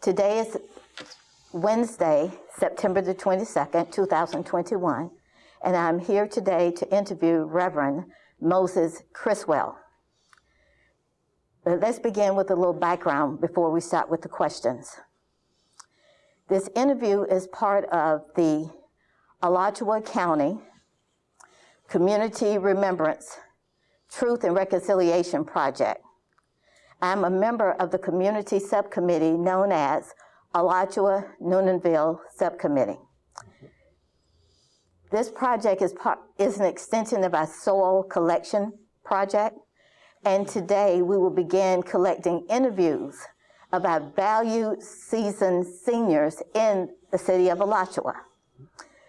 Today is Wednesday, September the 22nd, 2021, and I'm here today to interview Reverend Moses Criswell. Let's begin with a little background before we start with the questions. This interview is part of the Alachua County Community Remembrance, Truth and Reconciliation Project. I'm a member of the community subcommittee known as Alachua Newnanville Subcommittee. This project is an extension of our soil collection project, and today we will begin collecting interviews of our valued seasoned seniors in the city of Alachua.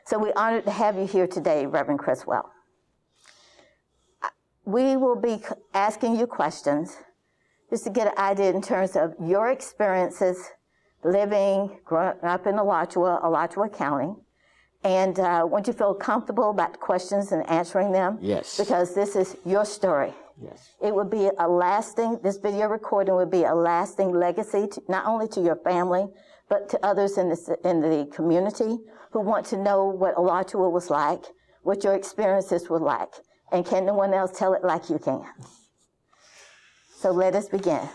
So we're honored to have you here today, Reverend Criswell. We will be asking you questions just to get an idea in terms of your experiences living, growing up in Alachua County, and want you to feel comfortable about the questions and answering them. Yes. Because this is your story. Yes. It would be this video recording would be a lasting legacy, not only to your family, but to others in the community who want to know what Alachua was like, what your experiences were like, and can no one else tell it like you can? So let us begin.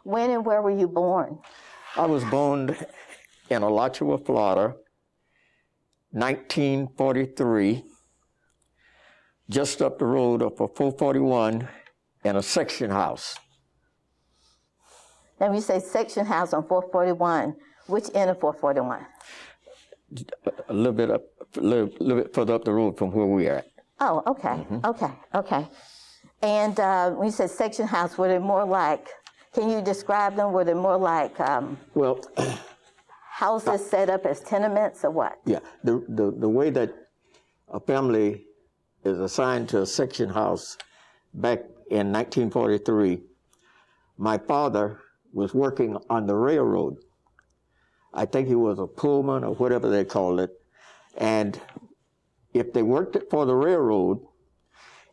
When and where were you born? I was born in Alachua, Florida, 1943, just up the road of a 441 in a section house. Now, when you say section house on 441, which end of 441? A little bit further up the road from where we are at. Oh, okay, okay. And when you said section house, were they more like, can you describe them? Were they more like houses set up as tenements or what? Yeah, the way that a family is assigned to a section house back in 1943, my father was working on the railroad. I think he was a pullman or whatever they called it. And if they worked for the railroad,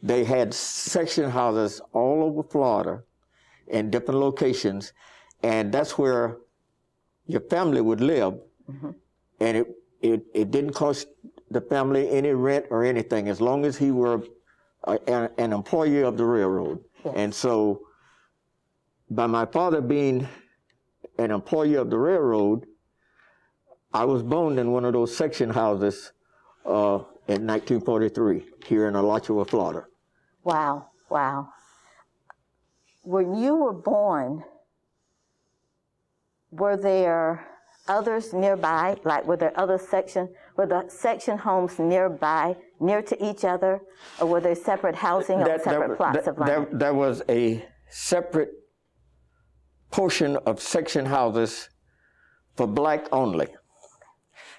they had section houses all over Florida in different locations, and that's where your family would live. Mm-hmm. And it didn't cost the family any rent or anything as long as he were an employee of the railroad. Yes. And so by my father being an employee of the railroad, I was born in one of those section houses in 1943 here in Alachua, Florida. Wow, wow. When you were born, were there others nearby? Like, were the section homes nearby, near to each other, or were there separate housing on separate plots of land? There was a separate portion of section houses for black only.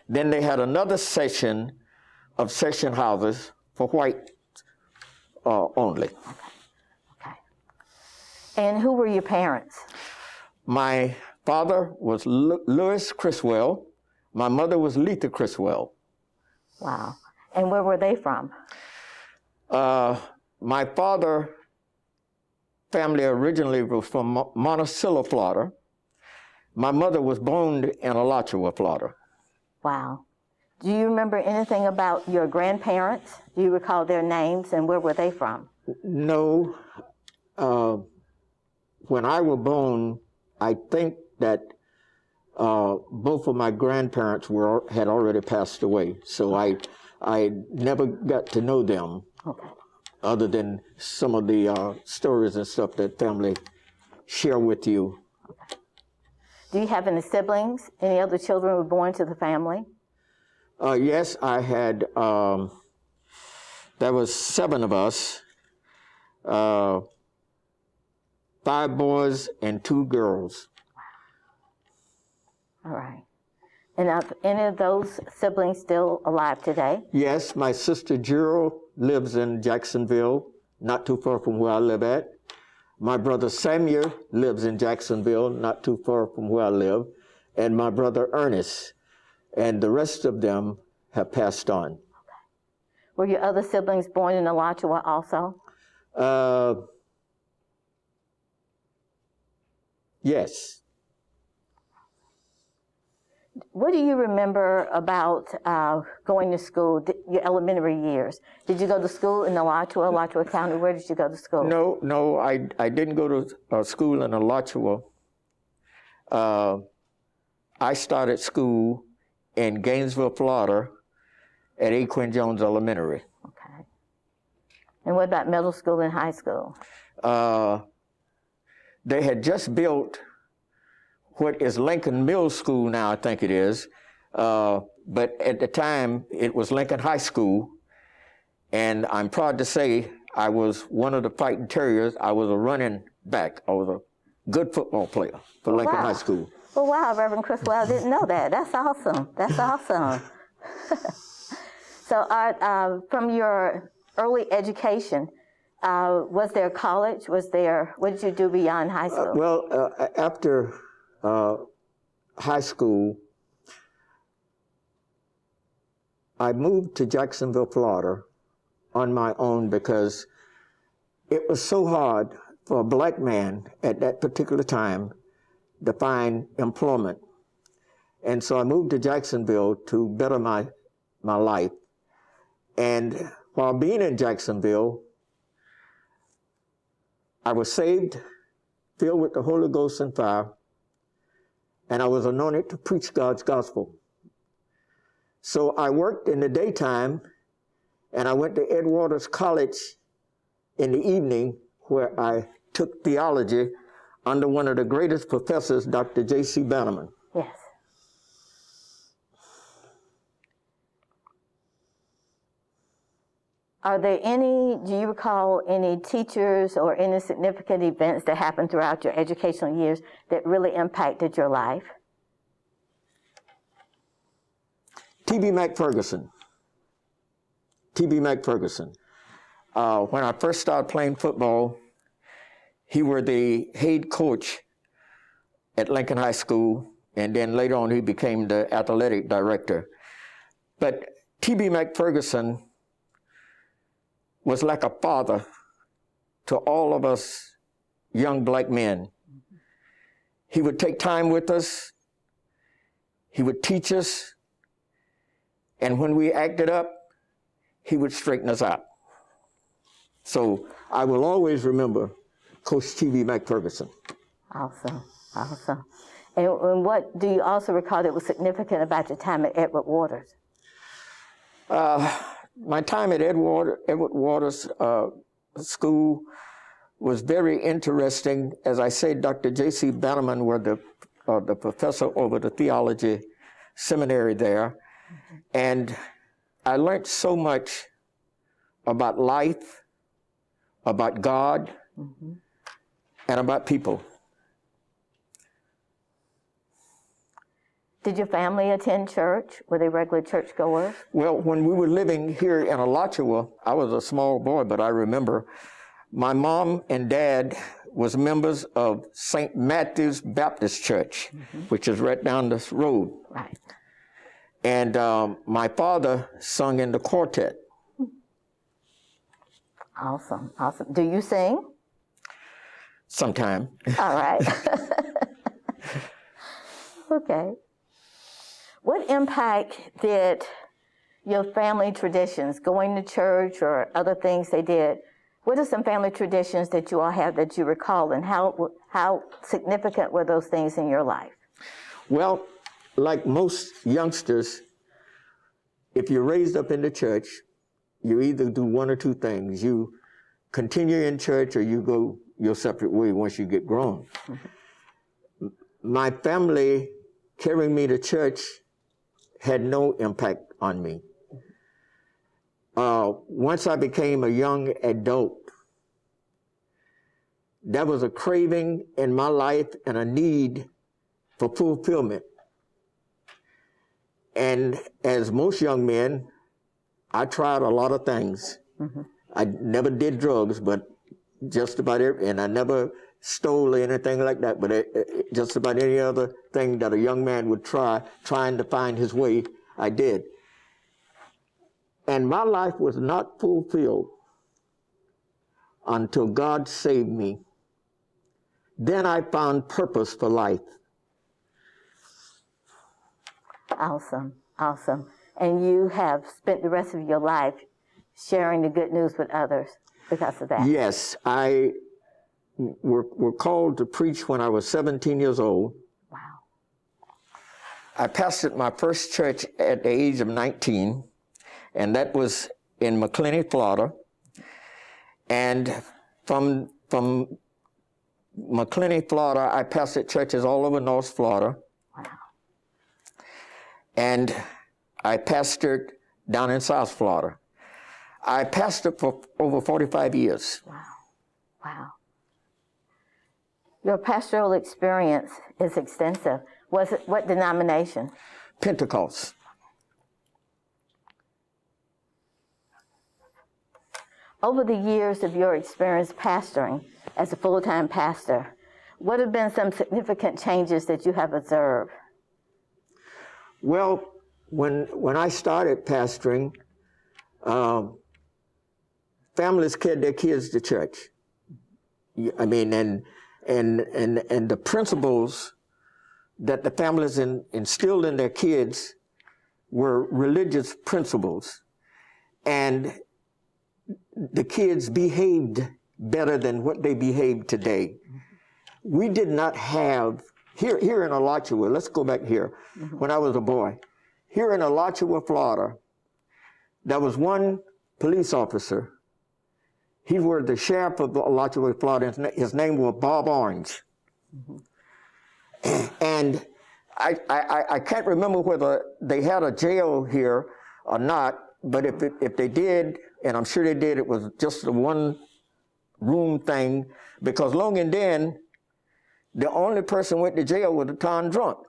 Then they had another section of section houses for white only. Okay. And who were your parents? My father was Louis Criswell. My mother was Letha Criswell. Wow. And where were they from? My father's family originally was from Monticello, Florida. My mother was born in Alachua, Florida. Wow. Do you remember anything about your grandparents? Do you recall their names and where were they from? No. When I was born, I think that both of my grandparents had already passed away, so I never got to know them. Okay. Other than some of the stories and stuff that family share with you. Okay. Do you have any siblings? Any other children were born to the family? Yes, I had, there was 7 of us, 5 boys and 2 girls. All right. And are any of those siblings still alive today? Yes, my sister Gerald lives in Jacksonville, not too far from where I live at. My brother Samuel lives in Jacksonville, not too far from where I live. And my brother Ernest. And the rest of them have passed on. Okay. Were your other siblings born in Alachua also? Yes. What do you remember about going to school, your elementary years? Did you go to school in Alachua County? Where did you go to school? No, I didn't go to school in Alachua. I started school in Gainesville, Florida, at A. Quinn Jones Elementary. Okay. And what about middle school and high school? They had just built what is Lincoln Middle School now, I think it is. But at the time, it was Lincoln High School. And I'm proud to say I was one of the Fighting Terriers. I was a running back. I was a good football player for Lincoln High School. Oh, wow, Reverend Criswell, I didn't know that. That's awesome. That's awesome. So from your early education, was there college? What did you do beyond high school? After high school, I moved to Jacksonville, Florida on my own because it was so hard for a black man at that particular time to find employment. And so I moved to Jacksonville to better my life. And while being in Jacksonville, I was saved, filled with the Holy Ghost and fire, and I was anointed to preach God's gospel. So I worked in the daytime, and I went to Ed Waters College in the evening, where I took theology under one of the greatest professors, Dr. J.C. Bannerman. Yes. Do you recall any teachers or any significant events that happened throughout your educational years that really impacted your life? T.B. McFerguson. When I first started playing football, he was the head coach at Lincoln High School, and then later on he became the athletic director. But T.B. McFerguson was like a father to all of us young black men. He would take time with us. He would teach us. And when we acted up, he would straighten us out. So I will always remember Coach T.B. McFerguson. Awesome. And what do you also recall that was significant about your time at Edward Waters? My time at Edward Waters School was very interesting. As I said, Dr. J.C. Bannerman was the professor over the theology seminary there. And I learned so much about life, about God, and about people. Did your family attend church? Were they regular churchgoers? Well, when we were living here in Alachua, I was a small boy, but I remember my mom and dad was members of St. Matthew's Baptist Church, which is right down this road. Right. And my father sung in the quartet. Awesome. Do you sing? Sometime. All right. Okay. What impact did your family traditions, going to church or other things they did, what are some family traditions that you all have that you recall, and how significant were those things in your life? Well, like most youngsters, if you're raised up in the church, you either do one or two things. You continue in church or you go your separate way once you get grown. My family carrying me to church had no impact on me. Once I became a young adult, there was a craving in my life and a need for fulfillment. And as most young men, I tried a lot of things. I never did drugs, but just about every, and I never stole anything like that, but just about any other thing that a young man would trying to find his way, I did. And my life was not fulfilled until God saved me. Then I found purpose for life. Awesome, awesome. And you have spent the rest of your life sharing the good news with others because of that. Yes, were called to preach when I was 17 years old. Wow. I pastored my first church at the age of 19, and that was in McClenny, Florida. And from McClenny, Florida, I pastored churches all over North Florida. Wow. And I pastored down in South Florida. I pastored for over 45 years. Wow. Wow. Your pastoral experience is extensive. What denomination? Pentecost. Over the years of your experience pastoring as a full-time pastor, what have been some significant changes that you have observed? Well, when I started pastoring, families carried their kids to church. I mean, and the principles that the families instilled in their kids were religious principles, and the kids behaved better than what they behave today. We did not have, here in Alachua, let's go back here, when I was a boy, here in Alachua, Florida, there was one police officer. He was the sheriff of Alachua, Florida. His name was Bob Orange. And I can't remember whether they had a jail here or not, but if they did, and I'm sure they did, it was just a one-room thing, because long and then, the only person went to jail was a town drunk.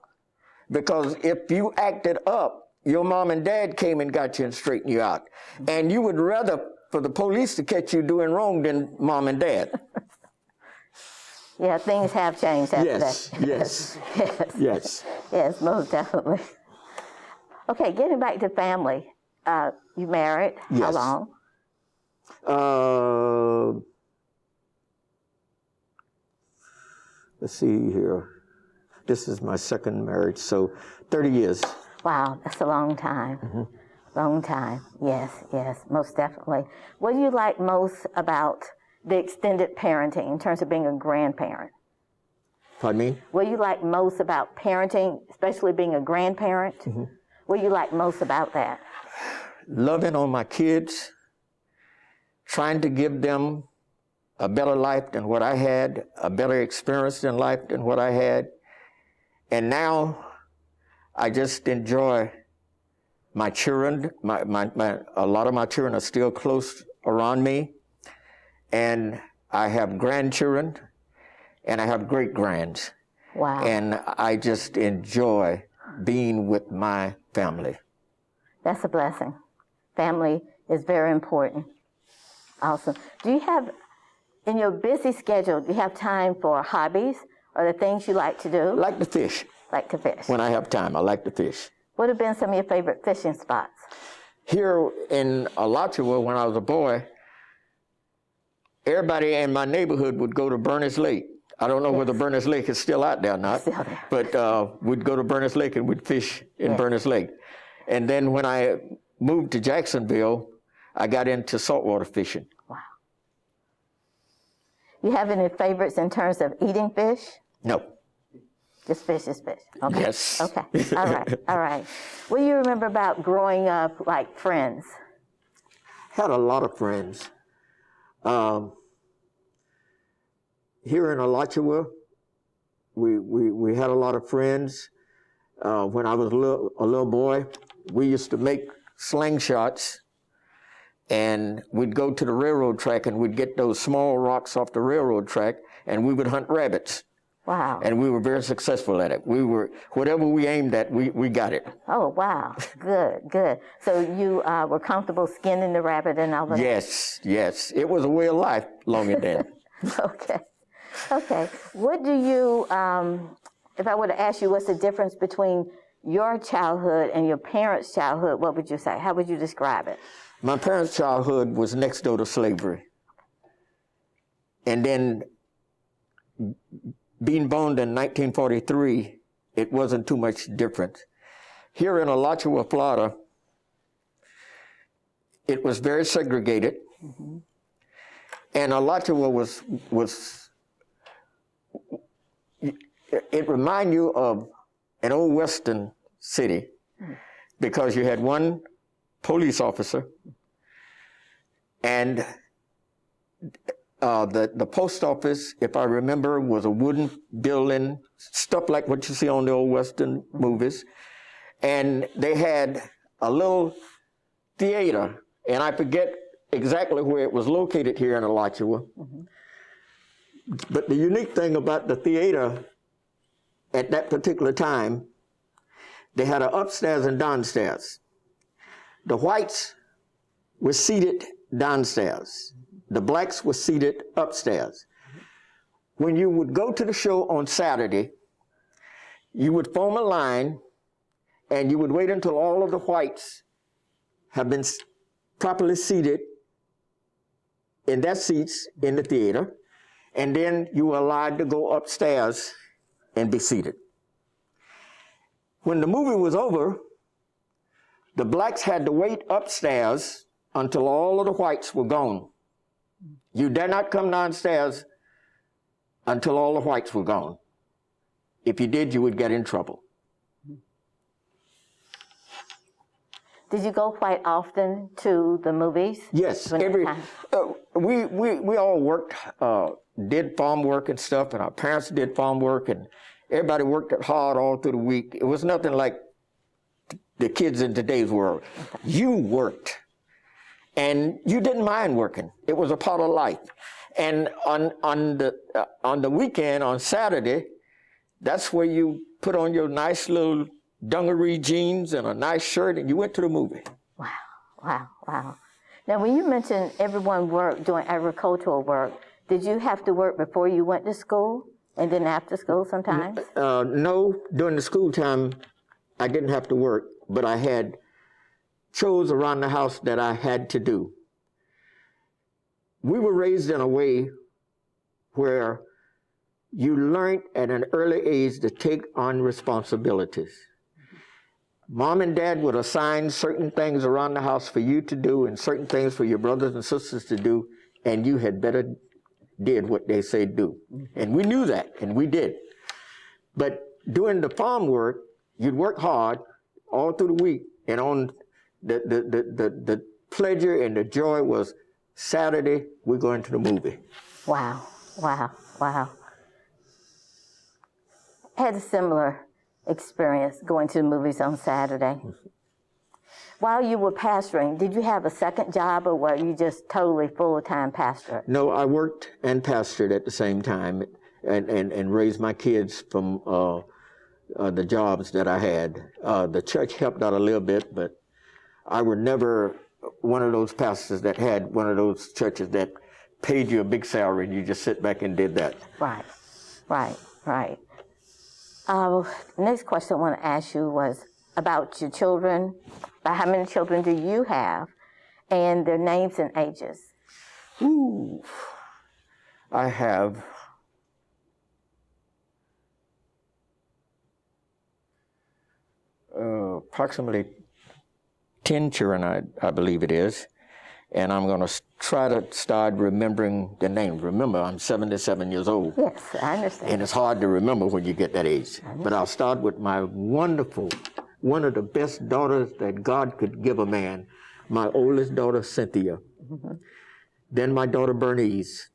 Because if you acted up, your mom and dad came and got you and straightened you out. And you would rather for the police to catch you doing wrong than mom and dad. Yeah, things have changed after Yes, that. yes, Yes. yes. Yes, most definitely. Okay, getting back to family. You married? Yes. How long? Let's see here. This is my second marriage, so 30 years. Wow, that's a long time. Mm-hmm. Long time. Yes, yes, most definitely. What do you like most about the extended parenting in terms of being a grandparent? Pardon me? What do you like most about parenting, especially being a grandparent? Mm-hmm. What do you like most about that? Loving on my kids, trying to give them a better life than what I had, a better experience in life than what I had. And now I just enjoy my children. A lot of my children are still close around me. And I have grandchildren, and I have great-grands. Wow. And I just enjoy being with my family. That's a blessing. Family is very important. Awesome. Do you have, in your busy schedule, do you have time for hobbies or the things you like to do? I like to fish. Like to fish. When I have time, I like to fish. What have been some of your favorite fishing spots? Here in Alachua, when I was a boy, everybody in my neighborhood would go to Burners Lake. I don't know whether Burners Lake is still out there or not, Still there. but we'd go to Burners Lake and we'd fish in Burners Lake. And then when I moved to Jacksonville, I got into saltwater fishing. Wow. You have any favorites in terms of eating fish? No. Just fish is fish. Okay. Yes. Okay. All right. All right. What do you remember about growing up, like friends? Had a lot of friends. Here in Alachua, we had a lot of friends. When I was a little boy, we used to make slingshots, and we'd go to the railroad track and we'd get those small rocks off the railroad track, and we would hunt rabbits. Wow. And we were very successful at it. Whatever we aimed at, we got it. Oh, wow. Good, good. So you were comfortable skinning the rabbit and all that? Yes, yes. It was a way of life longer then. Okay. Okay. What do you, if I were to ask you what's the difference between your childhood and your parents' childhood, what would you say? How would you describe it? My parents' childhood was next door to slavery. And then being born in 1943, it wasn't too much different. here in Alachua, Florida, it was very segregated. Mm-hmm. And Alachua was it reminded you of an old Western city because you had one police officer and the post office, if I remember, was a wooden building, stuff like what you see on the old Western movies. And they had a little theater, and I forget exactly where it was located here in Alachua. Mm-hmm. But the unique thing about the theater at that particular time, they had an upstairs and downstairs. The whites were seated downstairs. The blacks were seated upstairs. When you would go to the show on Saturday, you would form a line and you would wait until all of the whites have been properly seated in their seats in the theater, and then you were allowed to go upstairs and be seated. When the movie was over, the blacks had to wait upstairs until all of the whites were gone. You dare not come downstairs until all the whites were gone. If you did, you would get in trouble. Did you go quite often to the movies? Yes, we all worked, did farm work and stuff, and our parents did farm work, and everybody worked hard all through the week. It was nothing like the kids in today's world. You worked, and you didn't mind working. It was a part of life. And on the weekend, on Saturday, that's where you put on your nice little dungaree jeans and a nice shirt, and you went to the movie. Wow, wow, wow. Now, when you mentioned everyone worked doing agricultural work, did you have to work before you went to school and then after school sometimes? No, during the school time, I didn't have to work, but I had chores around the house that I had to do. We were raised in a way where you learned at an early age to take on responsibilities. Mom and Dad would assign certain things around the house for you to do and certain things for your brothers and sisters to do, and you had better did what they say do. And we knew that, and we did. But doing the farm work, you'd work hard all through the week, and on the pleasure and the joy was Saturday, we're going to the movie. Wow, wow, wow. I had a similar experience going to the movies on Saturday. While you were pastoring, did you have a second job, or were you just totally full-time pastor? No, I worked and pastored at the same time and raised my kids from the jobs that I had. The church helped out a little bit, but I were never one of those pastors that had one of those churches that paid you a big salary and you just sit back and did that. Right, right, right. The next question I want to ask you was about your children. About how many children do you have, and their names and ages? Ooh, I have approximately 10 children, I believe it is, and I'm going to try to start remembering the names. Remember, I'm 77 years old. Yes, I understand. And it's hard to remember when you get that age. But I'll start with my wonderful, one of the best daughters that God could give a man, my oldest daughter, Cynthia. Mm-hmm. Then my daughter, Bernice.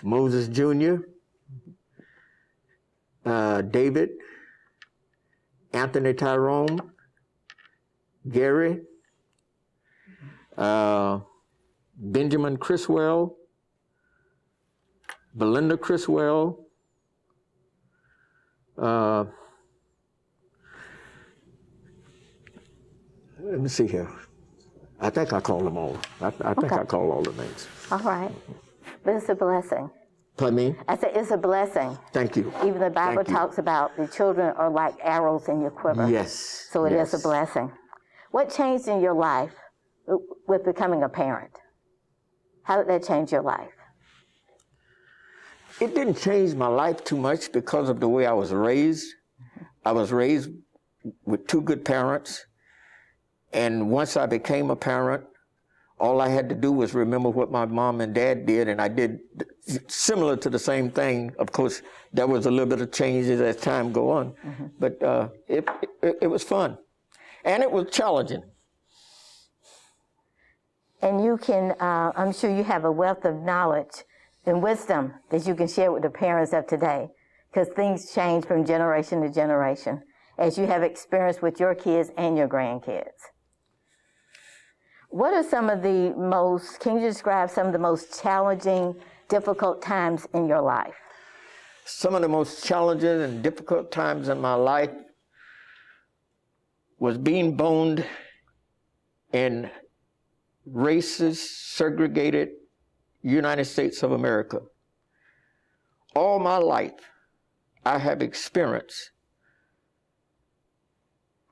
Moses Jr., David, Anthony Tyrone, Gary, Benjamin Criswell, Belinda Criswell, let me see here. I think I called them all. I think I called all the names. All right. But it's a blessing. Pardon me? I said it's a blessing. Thank you. Even the Bible talks about the children are like arrows in your quiver. Yes. So it is a blessing. What changed in your life with becoming a parent? How did that change your life? It didn't change my life too much because of the way I was raised. I was raised with two good parents. And once I became a parent, all I had to do was remember what my mom and dad did, and I did similar to the same thing. Of course, there was a little bit of changes as time go on, but it was fun, and it was challenging. And you can, I'm sure you have a wealth of knowledge and wisdom that you can share with the parents of today, because things change from generation to generation as you have experience with your kids and your grandkids. What are some of the most, can you describe some of the most challenging, difficult times in your life? Some of the most challenging and difficult times in my life was being born in racist, segregated United States of America. All my life, I have experienced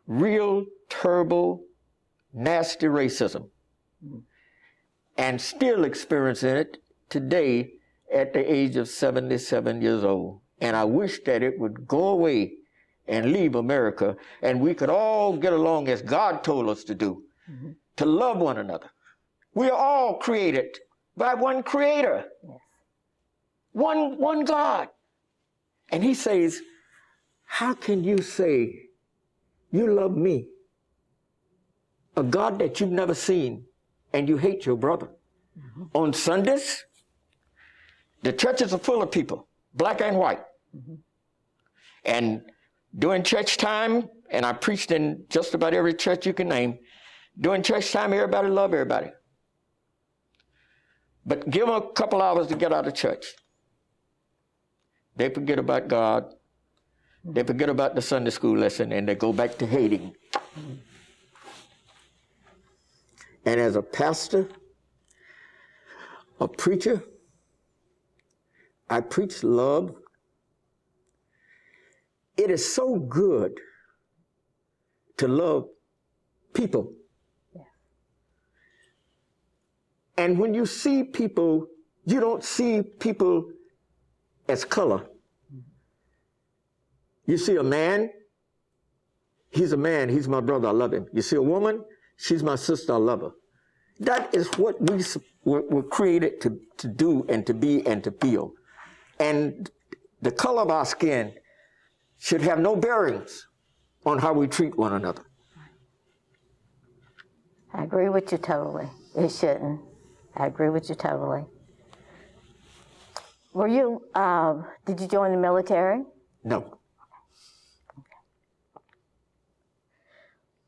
real, terrible, nasty racism, and still experiencing it today at the age of 77 years old. And I wish that it would go away and leave America, and we could all get along as God told us to do, to love one another. We are all created by one Creator, one God. And He says, how can you say you love me, a God that you've never seen, and you hate your brother? On Sundays, the churches are full of people, black and white. And during church time, and I preached in just about every church you can name, during church time, everybody loved everybody. But give them a couple hours to get out of church. They forget about God. They forget about the Sunday school lesson, and they go back to hating. And as a pastor, a preacher, I preach love. It is so good to love people. And when you see people, you don't see people as color. You see a man, he's a man, he's my brother, I love him. You see a woman, she's my sister, I love her. That is what we're created to do and to be and to feel. And the color of our skin should have no bearings on how we treat one another. I agree with you totally. It shouldn't. I agree with you totally. Were you, did you join the military? No.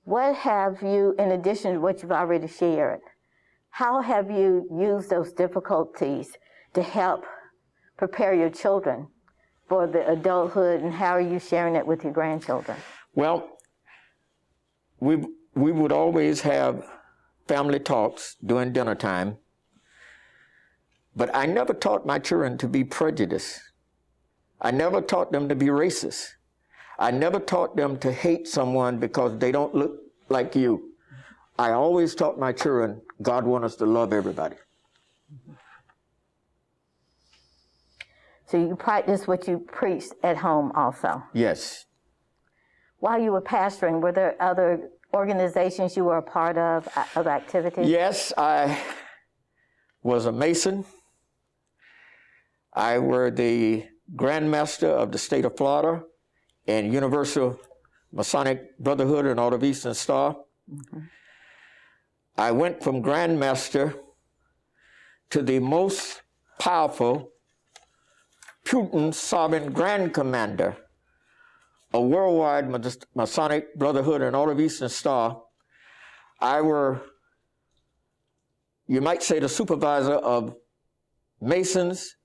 What have you, in addition to what you've already shared, how have you used those difficulties to help prepare your children for the adulthood, and how are you sharing it with your grandchildren? Well, we would always have family talks during dinner time, but I never taught my children to be prejudiced. I never taught them to be racist. I never taught them to hate someone because they don't look like you. I always taught my children, God wants us to love everybody. So you practice what you preached at home also? Yes. While you were pastoring, were there other organizations you were a part of activities? Yes, I was a Mason. I were the Grand Master of the state of Florida and Universal Masonic Brotherhood and Order of Eastern Star. I went from Grand Master to the most powerful Putin Sovereign Grand Commander, a worldwide Masonic Brotherhood and Order of Eastern Star. I were, you might say, the supervisor of Masons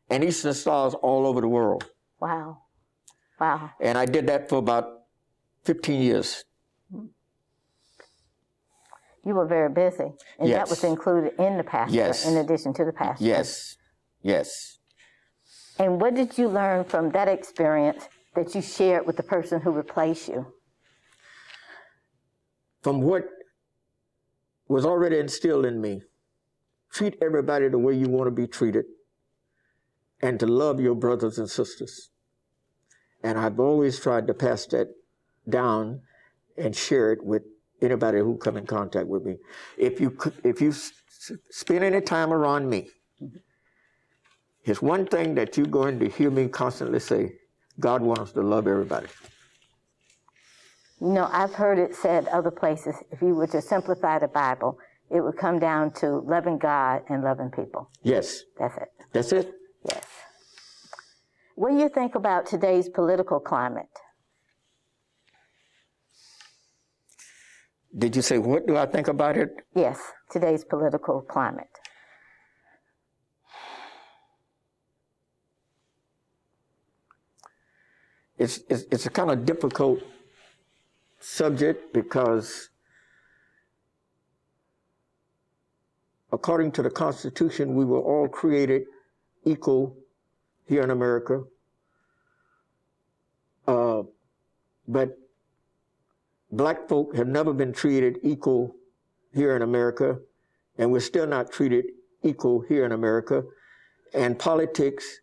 and Eastern Stars all over the world. Wow. Wow. And I did that for about 15 years. You were very busy. And Yes. that was included in the pastor, Yes. in addition to the pastor. Yes. Yes. And what did you learn from that experience that you shared with the person who replaced you? From what was already instilled in me, treat everybody the way you want to be treated and to love your brothers and sisters. And I've always tried to pass that down and share it with anybody who come in contact with me. If you spend any time around me, it's one thing that you're going to hear me constantly say: God wants us to love everybody. You know, I've heard it said other places, if you were to simplify the Bible, it would come down to loving God and loving people. Yes. That's it. That's it. Yes. What do you think about today's political climate? Did you say, what do I think about it? Yes, today's political climate. It's a kind of difficult subject because according to the Constitution, we were all created equal here in America. But black folk have never been treated equal here in America, and we're still not treated equal here in America. And politics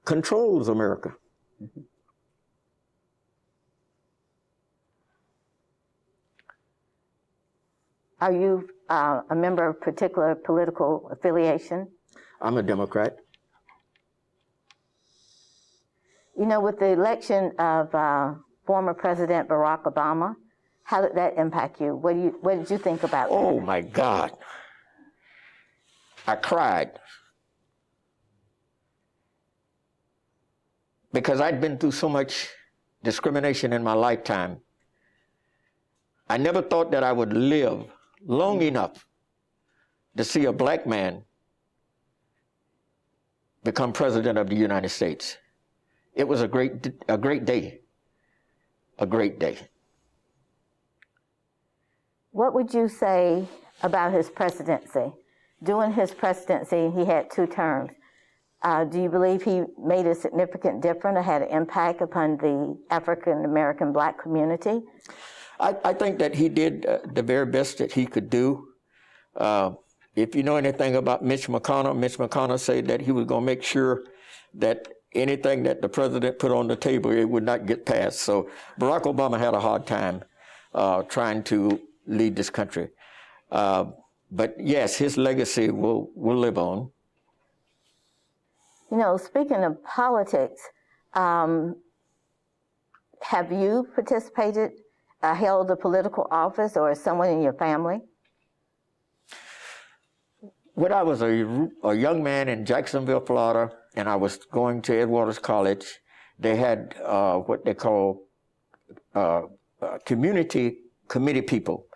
controls America. Mm-hmm. Are you a member of a particular political affiliation? I'm a Democrat. You know, with the election of former President Barack Obama, how did that impact you? What did you think about that? Oh, my God. I cried. Because I'd been through so much discrimination in my lifetime. I never thought that I would live long enough to see a black man become president of the United States. It was a great day. A great day. What would you say about his presidency? During his presidency, he had 2 terms. Do you believe he made a significant difference or had an impact upon the African-American black community? I think that he did the very best that he could do. If you know anything about Mitch McConnell said that he was going to make sure that anything that the president put on the table, it would not get passed. So Barack Obama had a hard time trying to lead this country. But yes, his legacy will live on. You know, speaking of politics, have you participated, held a political office, or someone in your family? When I was a young man in Jacksonville, Florida, and I was going to Edward's College, they had what they call community committee people.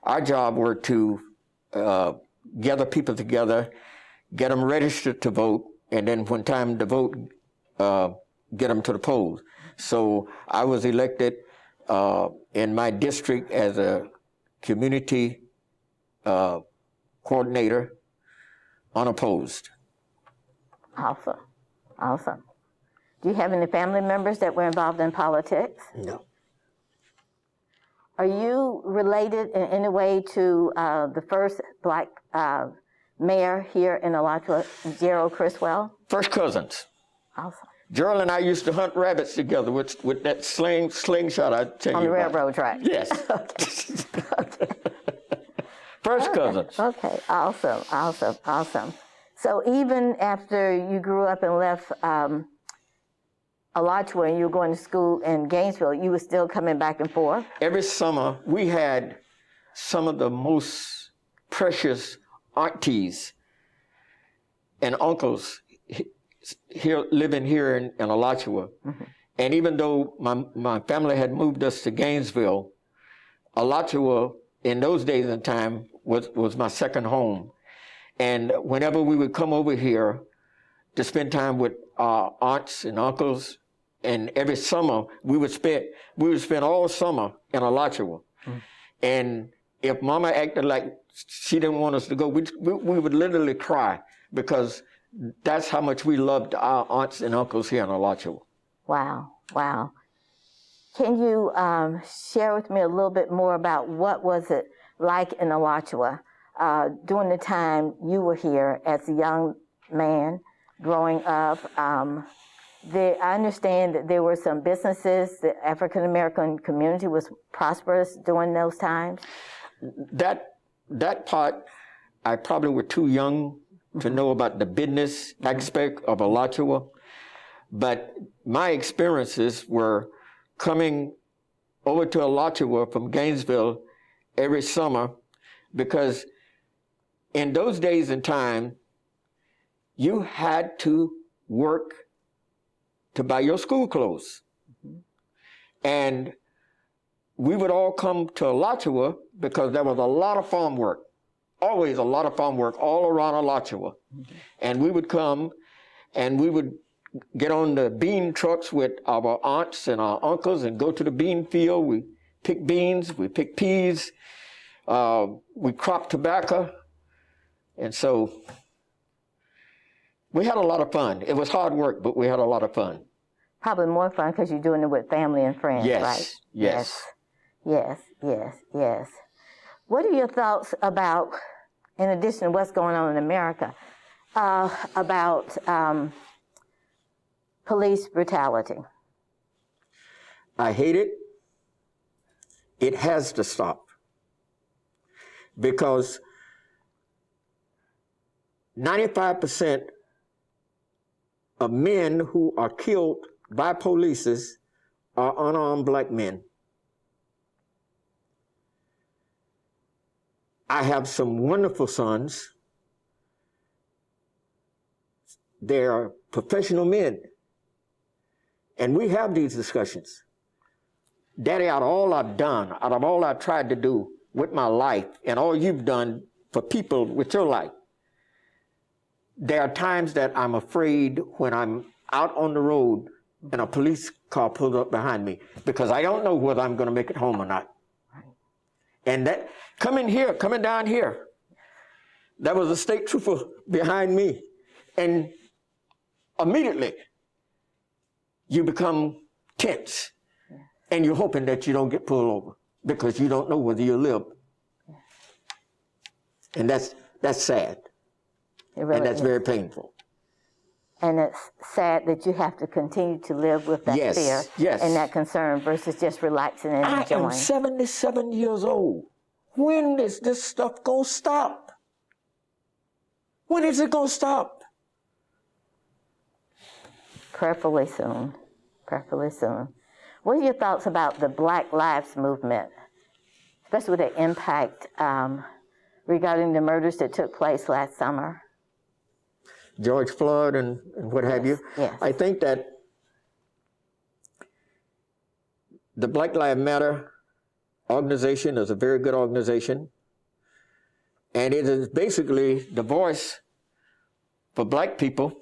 Our job were to gather people together, get them registered to vote, and then when time to vote, get them to the polls. So I was elected in my district as a community coordinator, unopposed. Awesome. Awesome. Do you have any family members that were involved in politics? No. Are you related in any way to the first black mayor here in Alachua, Gerald Criswell? First cousins. Awesome. Gerald and I used to hunt rabbits together with that slingshot I tell you On the about. railroad track? Yes. Okay. First cousins. Okay, awesome. So even after you grew up and left Alachua and you were going to school in Gainesville, you were still coming back and forth? Every summer, we had some of the most precious aunties and uncles here living here in Alachua. Mm-hmm. And even though my family had moved us to Gainesville, Alachua in those days and time was my second home. And whenever we would come over here to spend time with our aunts and uncles, and every summer we would spend all summer in Alachua. Mm. And if Mama acted like she didn't want us to go, we would literally cry because that's how much we loved our aunts and uncles here in Alachua. Wow. Can you share with me a little bit more about what was it like in Alachua during the time you were here as a young man growing up? I understand that there were some businesses, the African American community was prosperous during those times. That part, I probably were too young to know about the business aspect of Alachua, but my experiences were coming over to Alachua from Gainesville every summer, because in those days and time, you had to work to buy your school clothes. And we would all come to Alachua because there was a lot of farm work, always a lot of farm work all around Alachua. And we would come and we would get on the bean trucks with our aunts and our uncles and go to the bean field. We pick beans, we pick peas, we crop tobacco. And so we had a lot of fun. It was hard work, but we had a lot of fun. Probably more fun because you're doing it with family and friends, yes, right? Yes. Yes. What are your thoughts about, in addition to what's going on in America, about police brutality? I hate it. It has to stop. Because 95% of men who are killed by police are unarmed black men. I have some wonderful sons. They're professional men. And we have these discussions. Daddy, out of all I've done, out of all I've tried to do with my life and all you've done for people with your life, there are times that I'm afraid when I'm out on the road and a police car pulls up behind me, because I don't know whether I'm going to make it home or not. And that, coming down here, there was a state trooper behind me. And immediately, you become tense. And you're hoping that you don't get pulled over because you don't know whether you'll live. And that's sad. Really and that's is. Very painful. And it's sad that you have to continue to live with that fear and that concern versus just relaxing and enjoying. I am 77 years old. When is this stuff going to stop? When is it going to stop? Prayerfully soon. Prayerfully soon. What are your thoughts about the Black Lives Movement, especially the impact regarding the murders that took place last summer? George Floyd and what have you. Yes. I think that the Black Lives Matter organization is a very good organization. And it is basically the voice for black people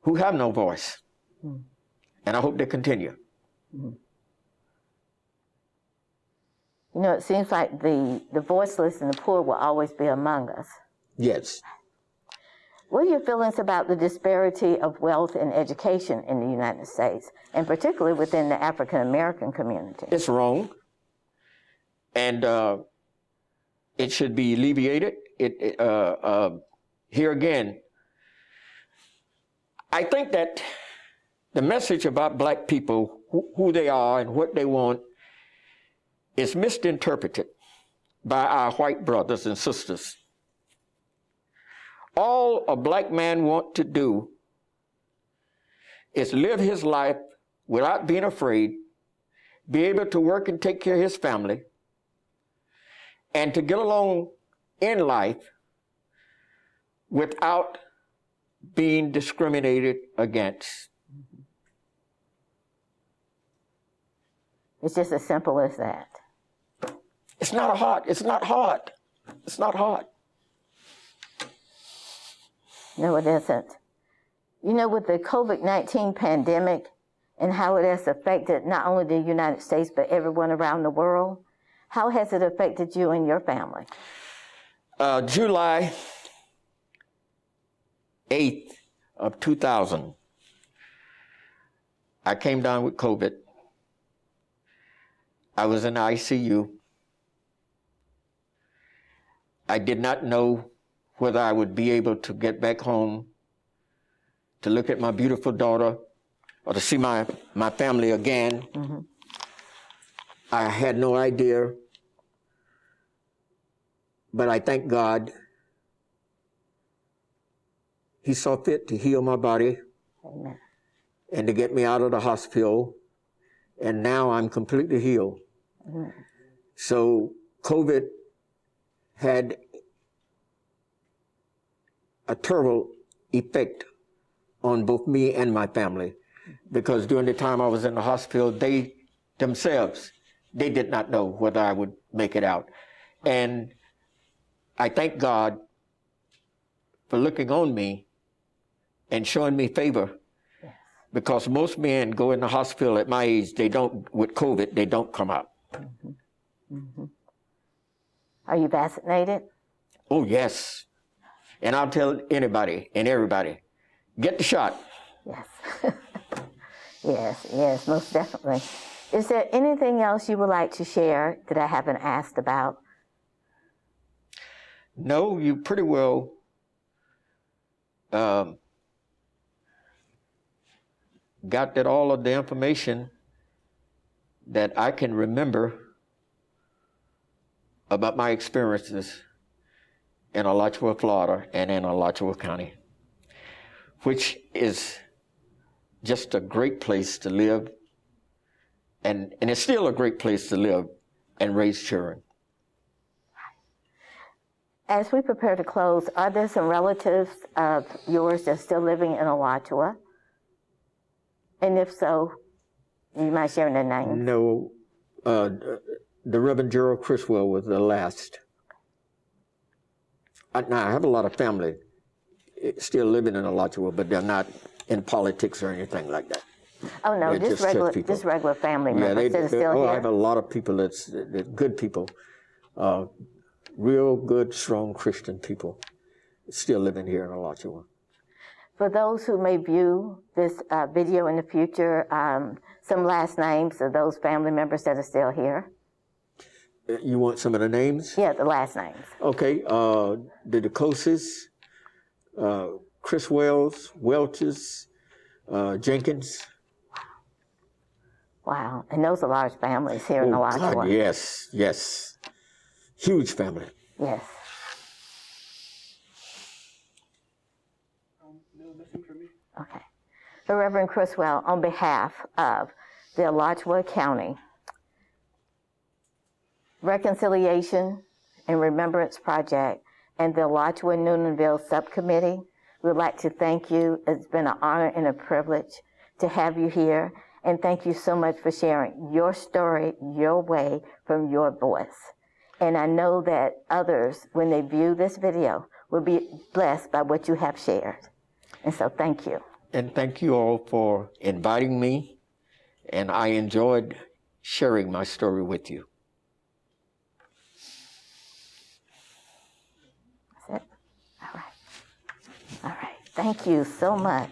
who have no voice. And I hope they continue. You know, it seems like the voiceless and the poor will always be among us. Yes. What are your feelings about the disparity of wealth and education in the United States, and particularly within the African American community? It's wrong. And it should be alleviated. Here again, I think that the message about black people, who they are and what they want, is misinterpreted by our white brothers and sisters. All a black man wants to do is live his life without being afraid, be able to work and take care of his family, and to get along in life without being discriminated against. It's just as simple as that. It's not hard. It's not hard. It's not hard. No, it isn't. You know, with the COVID-19 pandemic and how it has affected not only the United States, but everyone around the world, how has it affected you and your family? July 8th of 2000, I came down with COVID. I was in the ICU. I did not know whether I would be able to get back home to look at my beautiful daughter or to see my family again. Mm-hmm. I had no idea, but I thank God. He saw fit to heal my body. Amen. And to get me out of the hospital. And now I'm completely healed. Amen. So COVID had a terrible effect on both me and my family, because during the time I was in the hospital, they themselves, they did not know whether I would make it out. And I thank God for looking on me and showing me favor. Yes. Because most men go in the hospital at my age, they don't, with COVID, they don't come out. Mm-hmm. Mm-hmm. Are you vaccinated? Oh, yes. And I'll tell anybody and everybody, get the shot. Yes. Yes, most definitely. Is there anything else you would like to share that I haven't asked about? No, you pretty well got that all of the information that I can remember about my experiences in Alachua, Florida, and in Alachua County, which is just a great place to live, and it's still a great place to live and raise children. As we prepare to close, are there some relatives of yours that are still living in Alachua? And if so, you might share their names. No, the Reverend Gerald Criswell was the last. Now, I have a lot of family still living in Alachua, but they're not in politics or anything like that. Oh, no, just regular family members that are still here. I have a lot of people that's good people, real good, strong Christian people still living here in Alachua. For those who may view this video in the future, some last names of those family members that are still here. You want some of the names? Yeah, the last names. Okay, the DeCoses, Criswells, Welches, Jenkins. Wow, and those are large families here in Alachua. God, yes. Huge family. Yes. No, nothing for me. Okay. The Reverend Criswell, on behalf of the Alachua County Reconciliation and Remembrance Project and the Alachua Newnanville Subcommittee, we'd like to thank you. It's been an honor and a privilege to have you here. And thank you so much for sharing your story, your way, from your voice. And I know that others, when they view this video, will be blessed by what you have shared. And so thank you. And thank you all for inviting me. And I enjoyed sharing my story with you. That's it? All right. Thank you so much.